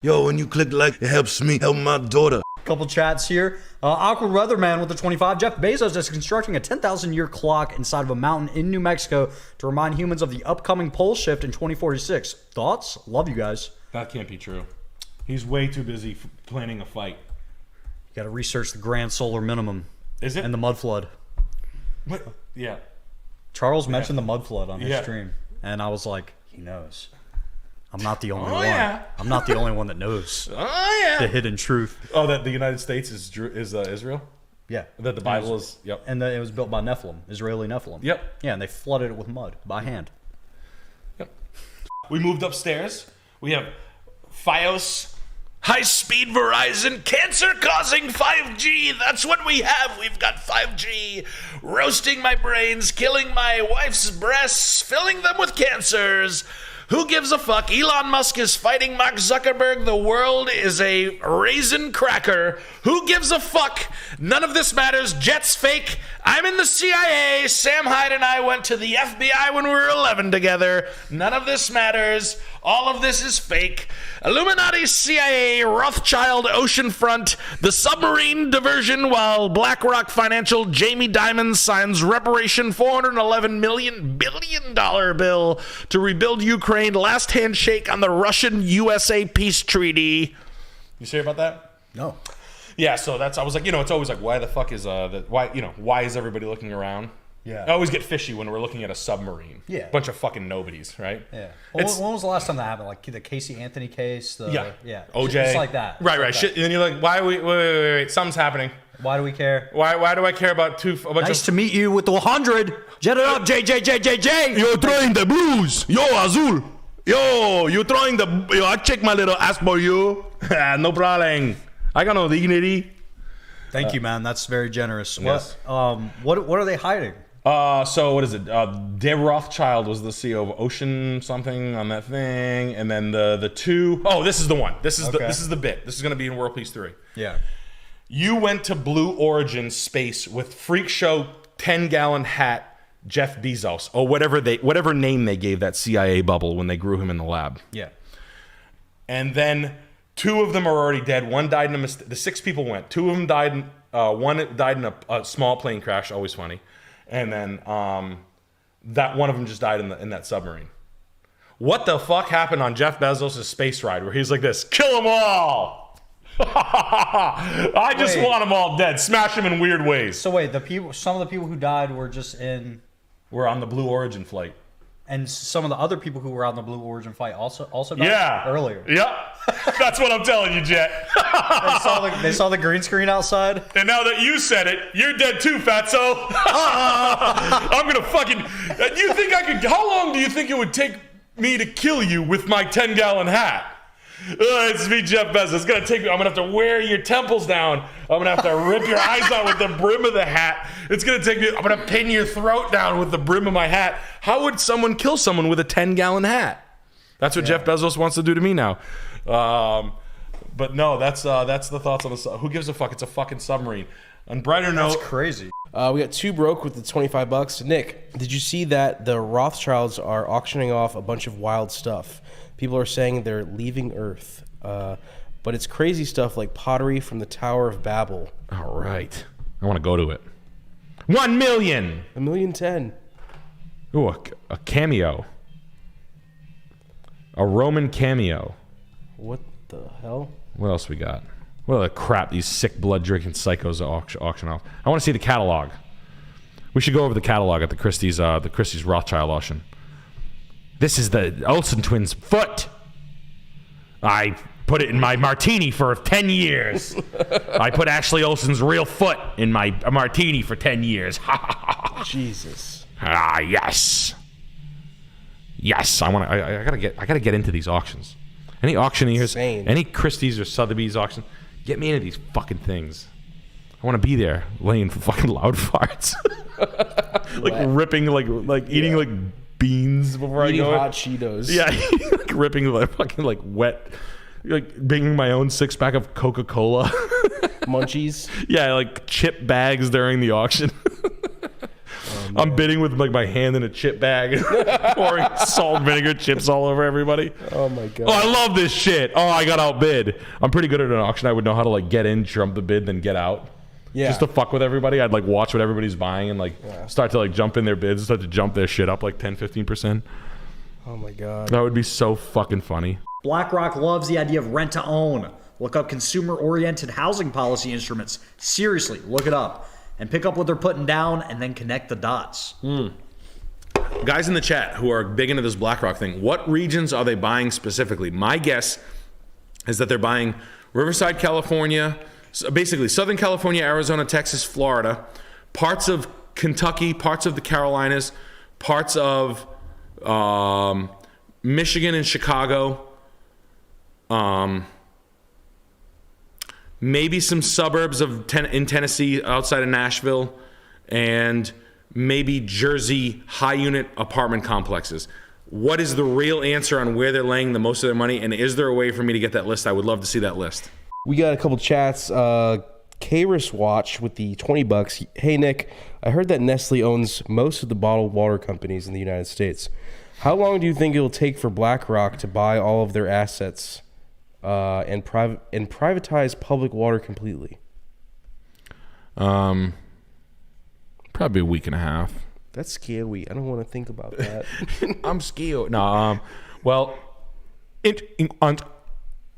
Yo, when you click like, it helps me help my daughter. Couple chats here. Awkward Weatherman with the 25. Jeff Bezos is constructing a 10,000-year clock inside of a mountain in New Mexico to remind humans of the upcoming pole shift in 2046. Thoughts? Love you guys. That can't be true. He's way too busy planning a fight. You got to research the grand solar minimum. Is it? And the mud flood. What? Yeah. Charles mentioned the mud flood on his stream, and I was like, he knows. I'm not the only one. Yeah. I'm not the only one that knows the hidden truth. Oh, that the United States is Israel? Yeah. That the Bible is, yep. And it was built by Nephilim, Israeli Nephilim. Yep. Yeah, and they flooded it with mud by hand. Yep. We moved upstairs. We have Fios. High-speed Verizon, cancer-causing 5G. That's what we have. We've got 5G. Roasting my brains, killing my wife's breasts, filling them with cancers. Who gives a fuck? Elon Musk is fighting Mark Zuckerberg. The world is a raisin cracker. Who gives a fuck? None of this matters. Jet's fake. I'm in the CIA. Sam Hyde and I went to the FBI when we were 11 together. None of this matters. All of this is fake. Illuminati, CIA, Rothschild, Oceanfront, the submarine diversion, while BlackRock Financial, Jamie Dimon signs reparation $411 billion bill to rebuild Ukraine. Last handshake on the Russian-USA peace treaty. You sure about that? No. Yeah, so I was like, it's always like, why the fuck is, why is everybody looking around? Yeah. I always get fishy when we're looking at a submarine. Yeah. Bunch of fucking nobodies, right? Yeah. When was the last time that happened? Like the Casey Anthony case? Yeah. OJ. It's like that. Right. Shit. And then you're like, why are we, wait, something's happening. Why do we care? Why do I care about Nice to meet you with the 100. Jet it up, JJ. You're throwing the blues. Yo, Azul. Yo, you throwing the... Yo, I check my little ass for you. No problem. I got no dignity. Thank you, man. That's very generous. Yes. What are they hiding? So what is it? Dave Rothschild was the CEO of Ocean something on that thing, and then the two. Oh, this is the one. This is the bit. This is going to be in World Peace 3. Yeah. You went to Blue Origin space with freak show 10-gallon hat Jeff Bezos, or whatever name they gave that CIA bubble when they grew him in the lab. Yeah. And then 2 of them are already dead. One died in the 6 people went. 2 of them died. One died in a small plane crash. Always funny. And then that one of them just died in that submarine. What the fuck happened on Jeff Bezos' space ride where he's like this, kill them all. I just want them all dead. Smash them in weird ways. So wait, some of the people who died were just in... We're on the Blue Origin flight. And some of the other people who were on the Blue Origin flight also died earlier. Yep. That's what I'm telling you, Jet. They saw the green screen outside. And now that you said it, you're dead too, fatso. I'm gonna fucking... You think I could... How long do you think it would take me to kill you with my 10-gallon hat? It's me, Jeff Bezos. It's gonna take me... I'm gonna have to wear your temples down. I'm gonna have to rip your eyes out with the brim of the hat. It's gonna take me... I'm gonna pin your throat down with the brim of my hat. How would someone kill someone with a 10-gallon hat? That's what Jeff Bezos wants to do to me now. But no, that's the thoughts on the... Who gives a fuck? It's a fucking submarine. On brighter note... That's crazy. We got 2 broke with the $25. Nick, did you see that the Rothschilds are auctioning off a bunch of wild stuff? People are saying they're leaving Earth. But it's crazy stuff like pottery from the Tower of Babel. All right. I want to go to it. 1 million! $1,010,000. Ooh, a cameo. A Roman cameo. What the hell? What else we got? What other crap these sick blood-drinking psychos auction off? I want to see the catalog. We should go over the catalog at the Christie's Rothschild auction. This is the Olsen twins' foot. I put it in my martini for 10 years. I put Ashley Olsen's real foot in my martini for 10 years. Jesus. Ah, yes. Yes, I gotta get into these auctions. Any auctioneers, any Christie's or Sotheby's auction, get me into these fucking things. I want to be there, laying fucking loud farts, like ripping, like eating like beans before eating I go. Hot Cheetos. Yeah, like ripping like fucking like wet, like bringing my own 6-pack of Munchies. Yeah, like chip bags during the auction. Oh I'm bidding with like my hand in a chip bag, pouring salt and vinegar chips all over everybody. Oh my god. Oh, I love this shit. Oh, I got outbid. I'm pretty good at an auction. I would know how to like get in, trump the bid, then get out. Yeah. Just to fuck with everybody. I'd like watch what everybody's buying and like start to like jump in their bids, start to jump their shit up like 10-15%. Oh my god. That would be so fucking funny. BlackRock loves the idea of rent to own. Look up consumer-oriented housing policy instruments. Seriously, look it up. And pick up what they're putting down and then connect the dots. Guys in the chat who are big into this BlackRock thing, what regions are they buying specifically? My guess is that they're buying Riverside, California, basically Southern California, Arizona, Texas, Florida, parts of Kentucky, parts of the Carolinas, parts of Michigan and Chicago, maybe some suburbs of in Tennessee outside of Nashville, and maybe Jersey high unit apartment complexes. What is the real answer on where they're laying the most of their money, and is there a way for me to get that list? I would love to see that list. We got a couple chats. Kairos Watch with the $20. Hey Nick, I heard that Nestle owns most of the bottled water companies in the United States. How long do you think it will take for BlackRock to buy all of their assets and privatize public water completely? Probably a week and a half. That's scary. I don't want to think about that. I'm scared. No, well,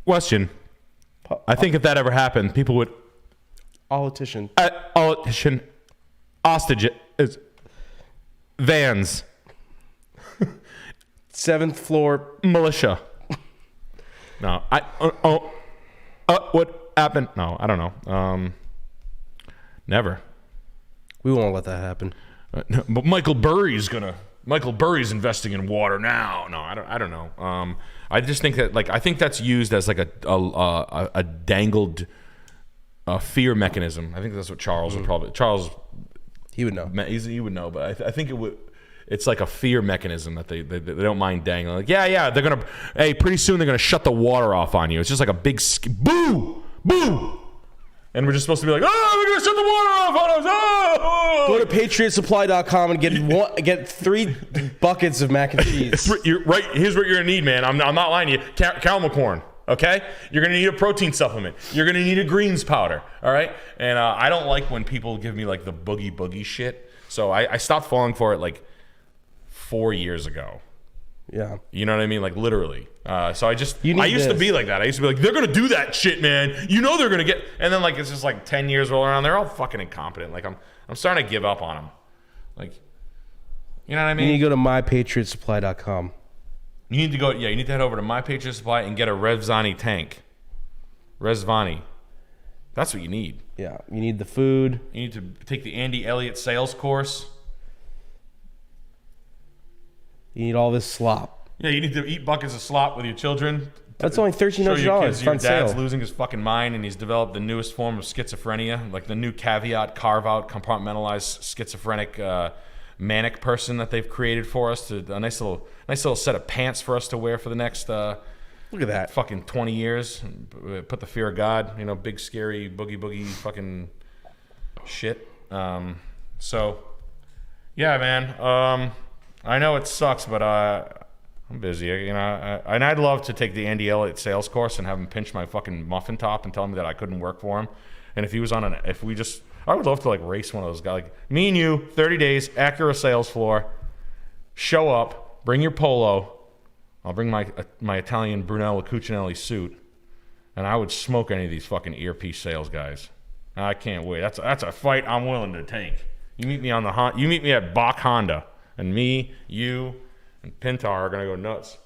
question. I think if that ever happened, people would Politician. hostage vans, 7th floor militia. No, what happened? No, I don't know. Never. We won't let that happen. But Michael Burry's investing in water now. No, I don't know. I just think that I think that's used as like a dangled fear mechanism. I think that's what Charles would probably He would know. He would know, but I think it would. It's like a fear mechanism that they don't mind dangling. Like they're gonna. Hey, pretty soon they're gonna shut the water off on you. It's just like a big boo, boo. And we're just supposed to be like, oh, we're gonna shut the water off on us. Oh! Go to patriotsupply.com and get 3 buckets of mac and cheese. You're right. Here's what you're gonna need, man. I'm not lying to you. Caramel corn. Okay, you're gonna need a protein supplement. You're gonna need a greens powder. All right. And I don't like when people give me like the boogie shit. So I stopped falling for it like 4 years ago. Yeah. You know what I mean? Like literally. So I used to be like that. I used to be like, they're going to do that shit, man. You know they're going to get... And then like it's just like 10 years roll around. They're all fucking incompetent. Like I'm starting to give up on them. Like, you know what I mean? You need to go to mypatriotsupply.com. You need to head over to My Patriot Supply and get a Rezvani tank. Rezvani. That's what you need. Yeah. You need the food. You need to take the Andy Elliott sales course. You need all this slop. Yeah, you need to eat buckets of slop with your children. That's only $1,300. Show your kids your on dad's sale. losing his fucking mind, and he's developed the newest form of schizophrenia, like the new caveat, carve-out, compartmentalized schizophrenic manic person that they've created for us. A nice little set of pants for us to wear for the next Look at that. fucking 20 years. Put the fear of God, big scary boogie fucking shit. So, yeah, man. I know it sucks, but I'm busy. And I'd love to take the Andy Elliott sales course and have him pinch my fucking muffin top and tell me that I couldn't work for him. And if he was I would love to like race one of those guys. Like me and you, 30 days, Acura sales floor. Show up, bring your polo. I'll bring my Italian Brunello Cucinelli suit, and I would smoke any of these fucking earpiece sales guys. I can't wait. That's a fight I'm willing to take. You meet me you meet me at Bach Honda. And me, you, and Pintar are going to go nuts.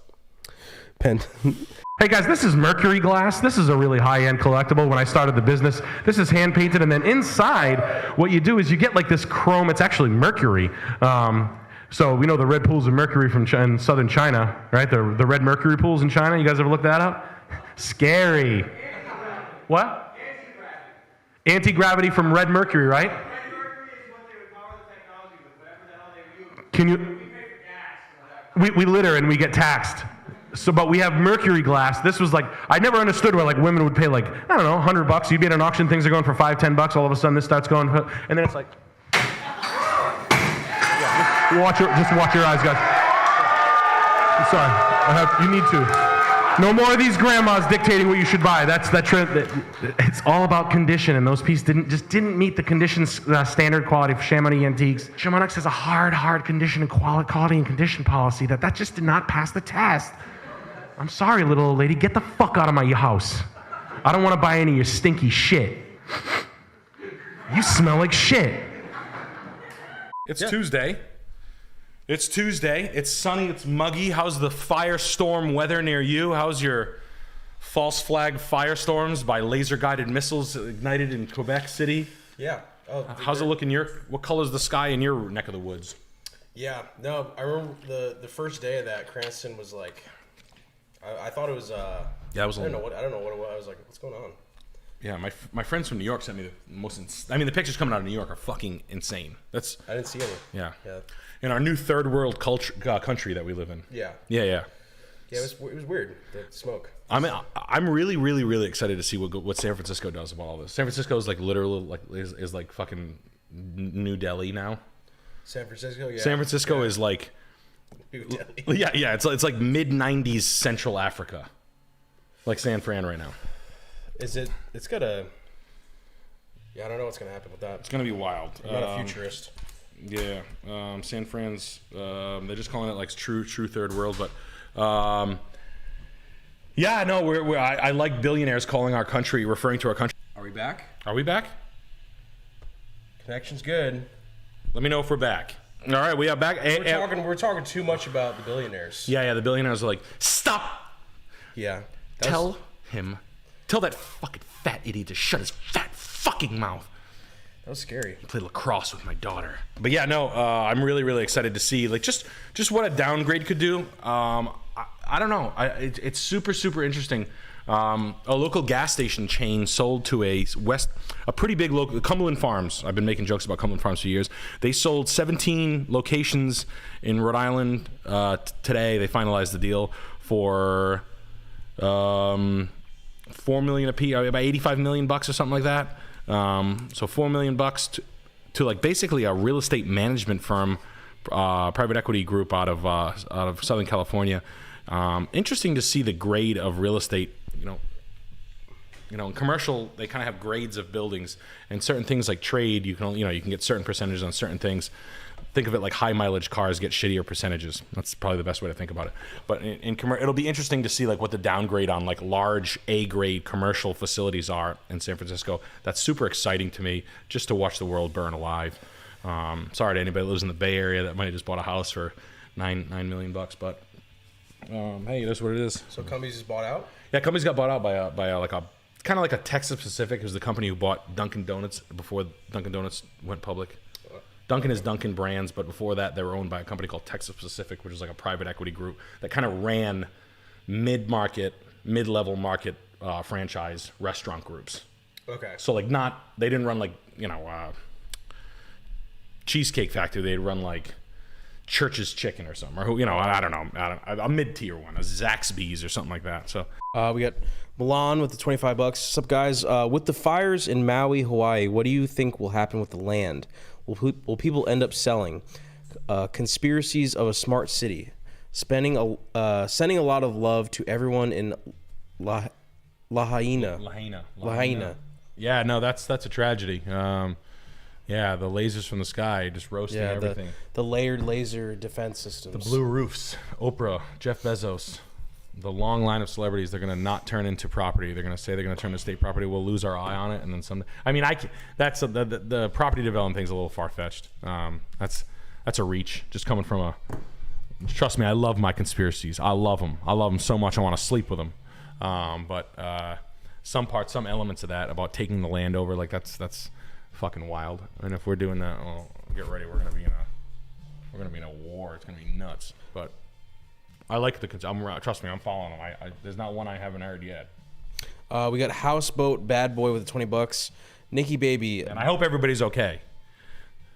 Hey guys, this is Mercury Glass. This is a really high-end collectible. When I started the business, this is hand-painted, and then inside, what you do is you get like this chrome. It's actually mercury. So we know the red pools of mercury from in southern China, right? The red mercury pools in China. You guys ever look that up? Scary. What? Anti-gravity from red mercury, right? Can you? We litter and we get taxed. So, but we have mercury glass. This was like, I never understood where like women would pay like, I don't know, $100. You'd be at an auction, things are going for $5-10. All of a sudden this starts going, and then it's like, Just watch your eyes, guys. I'm sorry. You need to. No more of these grandmas dictating what you should buy. That's that trend. It's all about condition, and those pieces didn't meet the condition standard quality for Chamonix Antiques. Chamonix has a hard condition and quality and condition policy that just did not pass the test. I'm sorry, little old lady. Get the fuck out of my house. I don't want to buy any of your stinky shit. You smell like shit. It's Tuesday. It's Tuesday. It's sunny. It's muggy. How's the firestorm weather near you? How's your false flag firestorms by laser-guided missiles ignited in Quebec City? Yeah. Oh, how's it look in your... What color's the sky in your neck of the woods? Yeah. No, I remember the first day of that, Cranston was like... I thought it was... Yeah, it was. I don't know what it was. I was like, what's going on? Yeah, my friends from New York sent me the most... the pictures coming out of New York are fucking insane. I didn't see any. Yeah. In our new third world country that we live in. Yeah. Yeah, it was weird, the smoke. I'm really, really, really excited to see what San Francisco does about all this. San Francisco is like literally is like fucking New Delhi now. San Francisco, yeah. San Francisco is like... New Delhi. Yeah, it's like mid-90s Central Africa. Like San Fran right now. Is it... It's got a... Yeah, I don't know what's going to happen with that. It's going to be wild. I'm not a futurist. Yeah, San Fran's, they're just calling it like true third world, but yeah, no, I like billionaires calling our country, referring to our country. Are we back? Are we back? Connection's good. Let me know if we're back. All right, we are back. We're talking too much about the billionaires. Yeah, the billionaires are like, stop. Yeah. Tell that fucking fat idiot to shut his fat fucking mouth. That was scary. I played lacrosse with my daughter. But yeah, no, I'm really, really excited to see like just what a downgrade could do. I don't know. It's super, super interesting. A local gas station chain sold to a pretty big local, Cumberland Farms. I've been making jokes about Cumberland Farms for years. They sold 17 locations in Rhode Island today. They finalized the deal for $4 million a piece, about $85 million or something like that. So $4 million to like basically a real estate management firm, private equity group out of Southern California. Interesting to see the grade of real estate. In commercial they kind of have grades of buildings, and certain things like trade you can get certain percentages on certain things. Think of it like high mileage cars get shittier percentages. That's probably the best way to think about it. But it'll be interesting to see like what the downgrade on like large A grade commercial facilities are in San Francisco. That's super exciting to me, just to watch the world burn alive. Sorry to anybody that lives in the Bay Area that might have just bought a house for $9 million, but hey, that's what it is. So Cummings just bought out? Yeah, Cummings got bought out by like a kind of like a Texas Pacific, who's the company who bought Dunkin' Donuts before Dunkin' Donuts went public. Dunkin' is Dunkin' Brands, but before that, they were owned by a company called Texas Pacific, which is like a private equity group that kind of ran mid-level market franchise restaurant groups. Okay. So like they didn't run like, Cheesecake Factory. They'd run like Church's Chicken or something, or I don't know, a mid-tier one, a Zaxby's or something like that. So we got Milan with the $25. What's up, guys? With the fires in Maui, Hawaii, what do you think will happen with the land? Will people end up selling? Conspiracies of a smart city. Sending a lot of love to everyone in Lahaina. Yeah, no, that's a tragedy. Yeah, the lasers from the sky just roasting everything. The layered laser defense systems. The blue roofs. Oprah, Jeff Bezos. The long line of celebrities, they're going to not turn into property. They're going to say they're going to turn to state property. We'll lose our eye on it, and then someday. That's the property development thing's a little far fetched. That's a reach. Just coming from trust me, I love my conspiracies. I love them so much. I want to sleep with them. But some elements of that about taking the land over, like that's fucking wild. And if we're doing that, well, get ready. We're gonna be in a war. It's gonna be nuts. But I like trust me, I'm following them. There's not one I haven't heard yet. We got Houseboat Bad Boy with the $20. Nikki Baby. And I hope everybody's okay.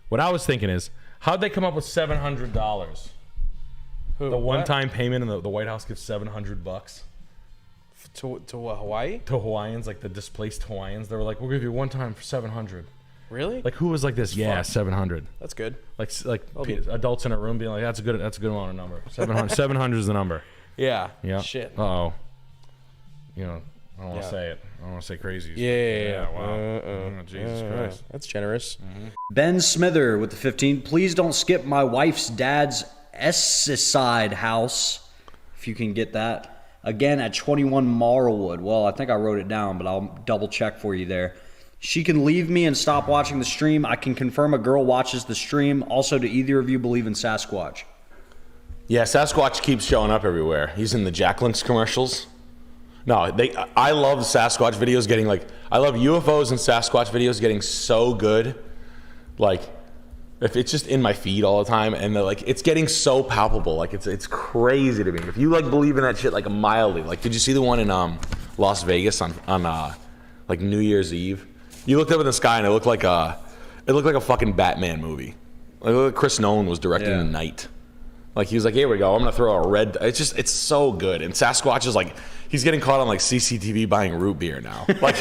What I was thinking is, how'd they come up with $700? The one-time payment, and the White House gives $700 to what, Hawaii? To Hawaiians, like the displaced Hawaiians. They were like, we'll give you one time for $700. Really? Like, who was like this? Yeah, 700. That's good. Like adults in a room being like, that's a good amount of number. 700 is the number. Yeah. Yeah. Shit. Uh-oh. You know, I don't want to say it. I don't want to say crazy. Yeah. Wow. Oh, Jesus Christ. That's generous. Ben Smither with the 15. Please don't skip my wife's dad's Esserside house, if you can get that. Again, at 21 Marlwood. Well, I think I wrote it down, but I'll double check for you there. She can leave me and stop watching the stream. I can confirm a girl watches the stream. Also, do either of you believe in Sasquatch? Yeah, Sasquatch keeps showing up everywhere. He's in the Jack Links commercials. No, I love Sasquatch videos getting like, I love UFOs and Sasquatch videos getting so good. Like, if it's just in my feed all the time, and like it's getting so palpable, like it's crazy to me. If you like believe in that shit like mildly, like did you see the one in Las Vegas on like New Year's Eve? You looked up in the sky and it looked like a fucking Batman movie. Like, it looked like Chris Nolan was directing the night. Like he was like, here we go, I'm gonna throw a red. It's so good. And Sasquatch is like, he's getting caught on like CCTV buying root beer now. Like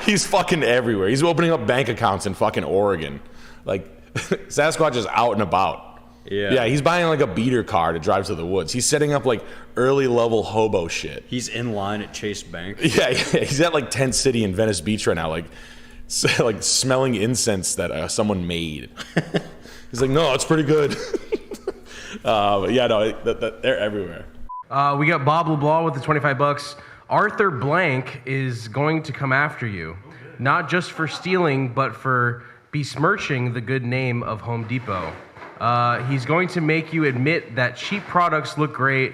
he's fucking everywhere. He's opening up bank accounts in fucking Oregon. Like Sasquatch is out and about. Yeah, he's buying like a beater car to drive to the woods. He's setting up like early level hobo shit. He's in line at Chase Bank. Yeah, he's at like Tent City in Venice Beach right now, like smelling incense that someone made. He's like, no, it's pretty good. But yeah, no, they're everywhere. We got Bob LeBlanc with the $25. Arthur Blank is going to come after you, not just for stealing, but for besmirching the good name of Home Depot. He's going to make you admit that cheap products look great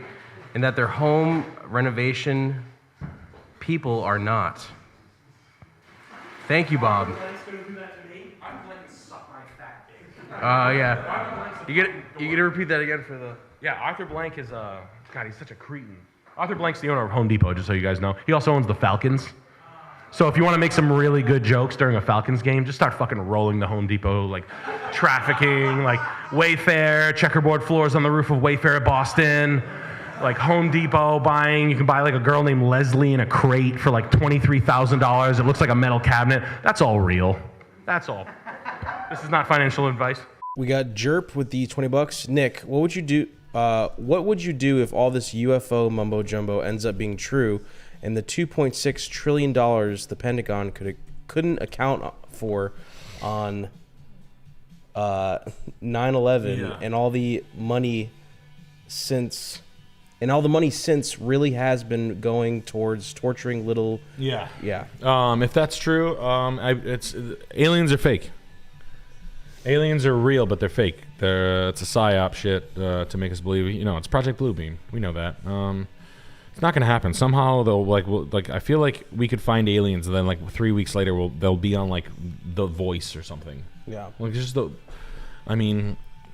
and that their home renovation people are not. Thank you, Bob. Yeah. You get to repeat that again for the... Yeah, Arthur Blank is God, he's such a cretin. Arthur Blank's the owner of Home Depot, just so you guys know. He also owns the Falcons. So if you want to make some really good jokes during a Falcons game, just start fucking rolling the Home Depot, like trafficking, like Wayfair, checkerboard floors on the roof of Wayfair at Boston, like Home Depot buying. You can buy like a girl named Leslie in a crate for like $23,000. It looks like a metal cabinet. That's all real. That's all. This is not financial advice. We got Jerp with the $20. Nick, what would you do? What would you do if all this UFO mumbo jumbo ends up being true, and the $2.6 trillion the Pentagon couldn't account for on 9/11, and all the money since really has been going towards torturing little. Yeah. Yeah. If that's true, it's aliens are fake. Aliens are real, but they're fake. It's a psyop shit to make us believe. You know, it's Project Bluebeam. We know that. It's not gonna happen. Somehow they'll I feel like we could find aliens, and then like 3 weeks later they'll be on like The Voice or something. Yeah. Like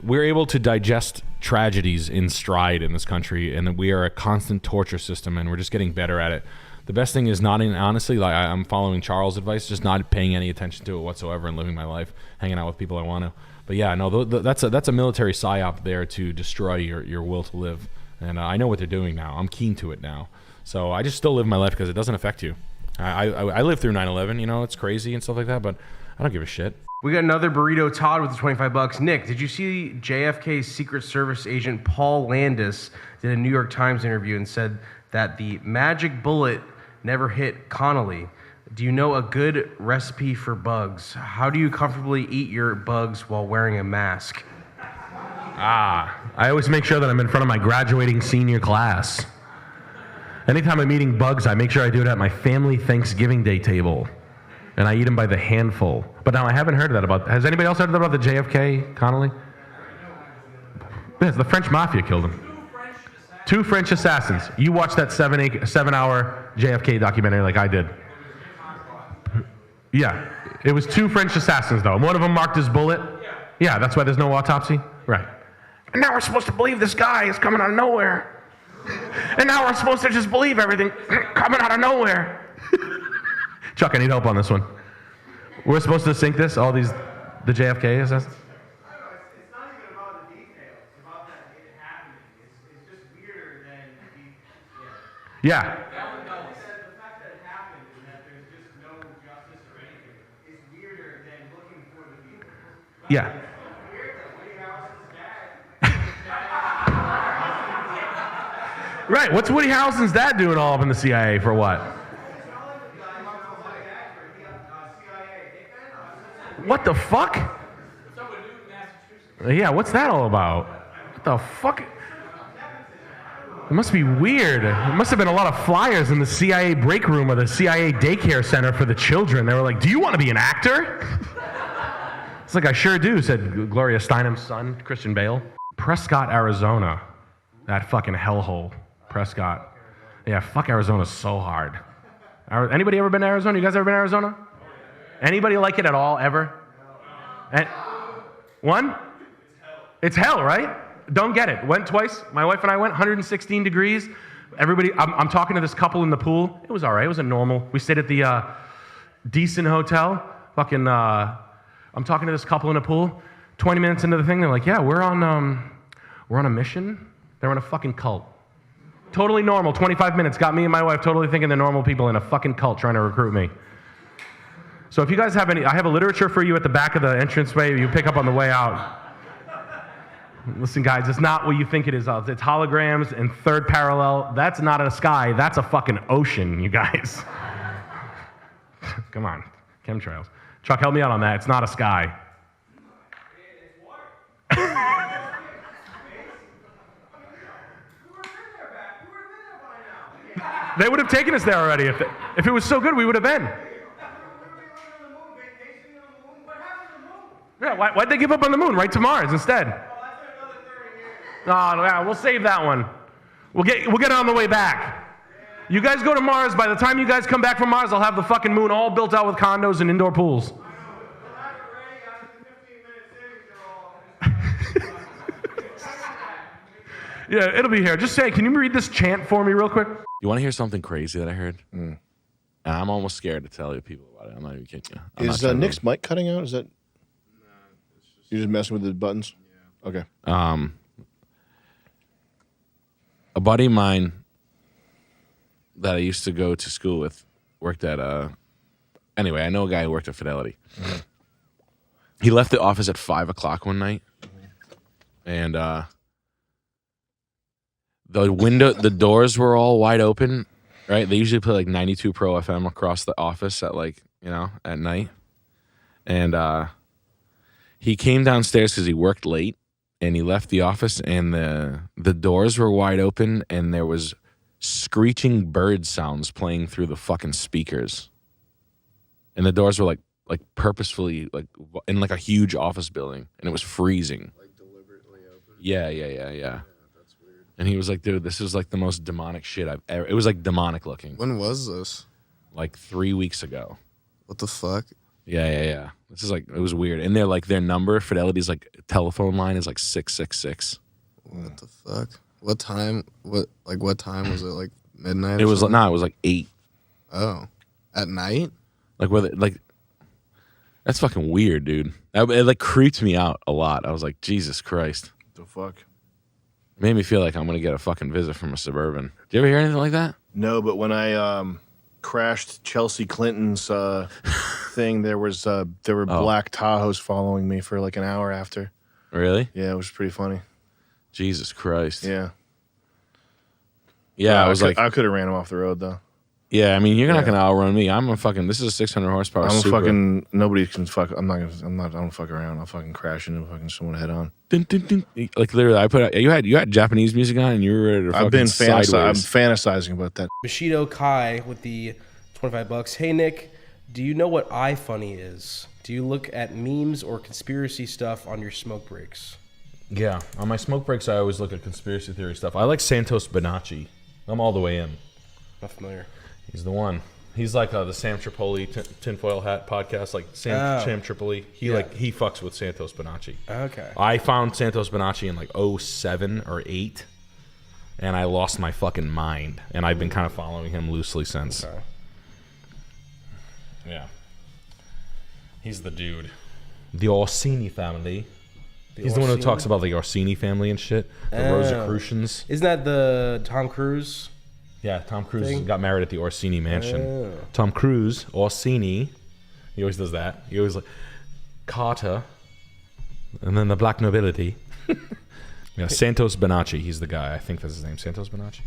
we're able to digest tragedies in stride in this country, and we are a constant torture system, and we're just getting better at it. The best thing is honestly, like I'm following Charles' advice, just not paying any attention to it whatsoever and living my life, hanging out with people I want to. But yeah, no, that's a military psyop there to destroy your will to live. And I know what they're doing now. I'm keen to it now. So I just still live my life because it doesn't affect you. I lived through 9/11, you know, it's crazy and stuff like that, but I don't give a shit. We got another Burrito Todd with the $25. Nick, did you see JFK's Secret Service agent Paul Landis did a New York Times interview and said that the magic bullet never hit Connolly? Do you know a good recipe for bugs? How do you comfortably eat your bugs while wearing a mask? I always make sure that I'm in front of my graduating senior class. Anytime I'm eating bugs, I make sure I do it at my family Thanksgiving Day table. And I eat them by the handful. But now I haven't heard that has anybody else heard that about the JFK Connolly? Yes, the French Mafia killed him. Two French assassins. You watched that 7-hour JFK documentary like I did. Yeah, it was two French assassins though. And one of them marked his bullet. Yeah, that's why there's no autopsy. Right. And now we're supposed to believe this guy is coming out of nowhere. And now we're supposed to just believe everything coming out of nowhere. Chuck, I need help on this one. We're supposed to sync this, the JFK assassins? It's not even about the details. It's about that it happening. It's just weirder than Yeah. The fact that it happened and that there's just no justice or anything is weirder than looking for Yeah. Right. What's Woody Harrelson's dad doing all up in the CIA for what? What the fuck? Yeah, what's that all about? What the fuck? It must be weird. It must have been a lot of flyers in the CIA break room or the CIA daycare center for the children. They were like, do you want to be an actor? It's like, I sure do, said Gloria Steinem's son, Christian Bale. Prescott, Arizona. That fucking hellhole. Prescott. Yeah, fuck Arizona so hard. Anybody ever been to Arizona? You guys ever been to Arizona? Anybody like it at all, ever? And one? It's hell, right? Don't get it. Went twice. My wife and I went. 116 degrees. Everybody. I'm talking to this couple in the pool. It was all right. It was a normal. We stayed at the decent hotel. Fucking. I'm talking to this couple in the pool. 20 minutes into the thing, they're like, "Yeah, we're on a mission." They're in a fucking cult. Totally normal. 25 minutes got me and my wife totally thinking they're normal people in a fucking cult trying to recruit me. So if you guys have any, I have a literature for you at the back of the entranceway. You pick up on the way out. Listen, guys, it's not what you think it is. It's holograms and third parallel. That's not a sky. That's a fucking ocean, you guys. Come on, chemtrails. Chuck, help me out on that. It's not a sky. They would have taken us there already. If it was so good, we would have been. Yeah, why'd they give up on the moon? Right to Mars instead. Oh, yeah, we'll save that one. We'll get it on the way back. You guys go to Mars. By the time you guys come back from Mars, I'll have the fucking moon all built out with condos and indoor pools. Yeah, it'll be here. Just say, can you read this chant for me real quick? You want to hear something crazy that I heard? And I'm almost scared to tell you people about it. I'm not even kidding you. Is Nick's mic cutting out? Is that? You're just messing with the buttons? Yeah. Okay. A buddy of mine that I used to go to school with worked at anyway, I know a guy who worked at Fidelity. He left the office at 5 o'clock one night, and the doors were all wide open, right? They usually play like 92 Pro FM across the office at at night. And he came downstairs because he worked late, and he left the office, and the doors were wide open, and there was screeching bird sounds playing through the fucking speakers. And the doors were like purposefully in like a huge office building, and it was freezing. Like deliberately open? Yeah. That's weird. And he was like, dude, this is like the most demonic shit I've ever. It was like demonic looking. When was this? Like 3 weeks ago. What the fuck? Yeah. This is like, it was weird. And they're like, their number, Fidelity's like telephone line is like 666. What the fuck? What time? What time was it? Like midnight? It was it was like 8. Oh, at night? That's fucking weird, dude. It like creeped me out a lot. I was like, Jesus Christ. The fuck? It made me feel like I'm gonna get a fucking visit from a Suburban. Did you ever hear anything like that? No, but when I crashed Chelsea Clinton's thing, there were black Tahoes following me for like an hour after. Really? Yeah, it was pretty funny. Jesus Christ. Yeah. Yeah, I was like, I could have ran him off the road though. Yeah, I mean, you're not gonna outrun me. I'm a fucking. This is a 600 horsepower. I'm Supra. a fucking. Nobody can fuck. I don't fuck around. I'll fucking crash into fucking someone head on. Dun, dun, dun. Like literally, I put out, you had Japanese music on, and you were ready to fucking I'm sideways. fantasizing about that. Bushido Kai with the $25. Hey Nick, do you know what iFunny is? Do you look at memes or conspiracy stuff on your smoke breaks? Yeah, on my smoke breaks, I always look at conspiracy theory stuff. I like Santos Bonacci. I'm all the way in. Not familiar. He's the one. He's like the Sam Tripoli tinfoil hat podcast, like Sam Tripoli. He fucks with Santos Bonacci. Okay. I found Santos Bonacci in like 07 or 08, and I lost my fucking mind. And I've been kind of following him loosely since. Okay. Yeah. He's the dude. The Orsini family. He's the one who talks about the Orsini family and shit. The Rosicrucians. Isn't that the Tom Cruise? Yeah, Tom Cruise got married at the Orsini mansion. Tom Cruise, Orsini. He always does that. He always like Carter. And then the black nobility. Yeah, Santos Bonacci. He's the guy. I think that's his name. Santos Bonacci.